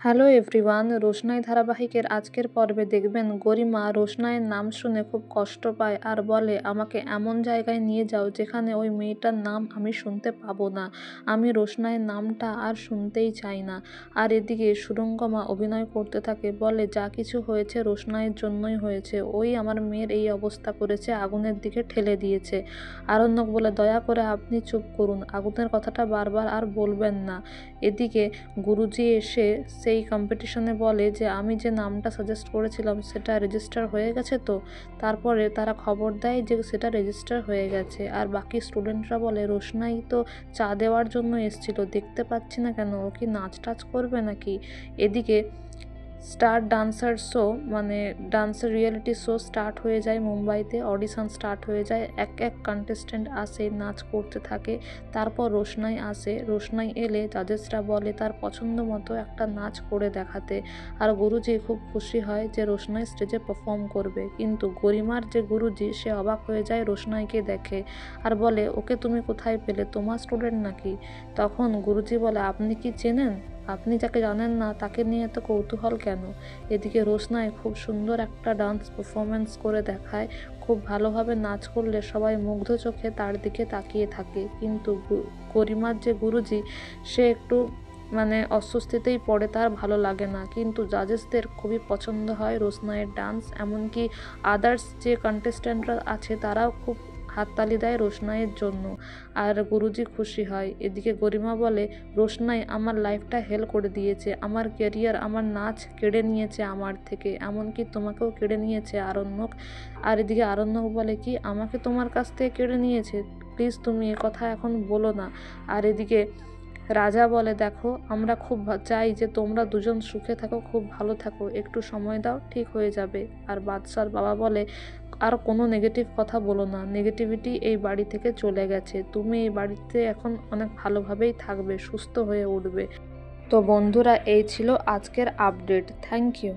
Hello everyone, রোশনাই ধারাবাহিকের আজকের পর্বে দেখবেন গরিমা রোশনাইয়ের নাম শুনে খুব কষ্ট পায় আর বলে, আমাকে এমন জায়গায় নিয়ে যাও যেখানে ওই মেয়েটার নাম আমি শুনতে পাবো না। আমি রোশনাইয়ের নামটা আর শুনতেই চাই না। আর এদিকে সুরঙ্গমা অভিনয় করতে থাকে, বলে যা কিছু হয়েছে রোশনাইয়ের জন্যই হয়েছে। ওই আমার মেয়ের এই অবস্থা করেছে, আগুনের দিকে ঠেলে দিয়েছে। আরণ্যক বলে, দয়া করে আপনি চুপ করুন, আগুনের কথাটা বারবার আর বলবেন না। এদিকে গুরুজি এসে সেই কম্পিটিশনে বলে যে আমি যে নামটা সাজেস্ট করেছিলাম সেটা রেজিস্টার হয়ে গেছে তো। তারপরে তারা খবর দেয় যে সেটা রেজিস্টার হয়ে গেছে। আর বাকি স্টুডেন্টরা বলে, রোশনাই তো চা দেওয়ার জন্য এসেছিল, দেখতে পাচ্ছি না কেন, ও কি নাচ টাচ করবে নাকি। এদিকে স্টার ডান্সার শো মানে ডান্সের রিয়েলিটি শো স্টার্ট হয়ে যায় মুম্বাইতে। অডিশন স্টার্ট হয়ে যায়, এক এক কন্টেস্ট্যান্ট আসে, নাচ করতে থাকে। তারপর রোশনাই আসে। রোশনাই এলে জাজেসরা বলে তার পছন্দ মতো একটা নাচ করে দেখাতে। আর গুরুজি খুব খুশি হয় যে রোশনাই স্টেজে পারফর্ম করবে। কিন্তু গরিমার যে গুরুজি, সে অবাক হয়ে যায় রোশনাইকে দেখে আর বলে, ওকে তুমি কোথায় পেলে, তোমার স্টুডেন্ট নাকি। তখন গুরুজি বলে, আপনি কি চেনেন? আপনি যাকে জানেন না তাকে নিয়ে এত কৌতূহল কেন। এদিকে রোশনাই খুব সুন্দর একটা ডান্স পারফরমেন্স করে দেখায়। খুব ভালোভাবে নাচ করলে সবাই মুগ্ধ চোখে তার দিকে তাকিয়ে থাকে। কিন্তু গরিমার যে গুরুজি, সে একটু অস্বস্তিতেই পড়ে, তার ভালো লাগে না। কিন্তু জাজেসদের খুবই পছন্দ হয় রোশনাইয়ের ডান্স। এমনকি আদার্স যে কন্টেস্ট্যান্টরা আছে তারাও খুব হাততালি দেয় রোশনাইয়ের জন্য। আর গুরুজি খুশি হয়। এদিকে গরিমা বলে, রোশনাই আমার লাইফটা হেল করে দিয়েছে, আমার ক্যারিয়ার, আমার নাচ কেড়ে নিয়েছে আমার থেকে, এমনকি তোমাকেও কেড়ে নিয়েছে আরণ্যক। আর এদিকে আরণ্যক বলে, কি আমাকে তোমার কাছ থেকে কেড়ে নিয়েছে? প্লিজ তুমি এ কথা এখন বলো না। আর এদিকে রাজা বলে, দেখো আমরা খুব চাই যে তোমরা দুজন সুখে থাকো, খুব ভালো থাকো, একটু সময় দাও, ঠিক হয়ে যাবে। আর বাদশার বাবা বলে, আর কোনো নেগেটিভ কথা বলো না, নেগেটিভিটি এই বাড়ি থেকে চলে গেছে, তুমি এই বাড়িতে এখন অনেক ভালোভাবেই থাকবে, সুস্থ হয়ে উঠবে। তো বন্ধুরা, এই ছিল আজকের আপডেট। Thank you.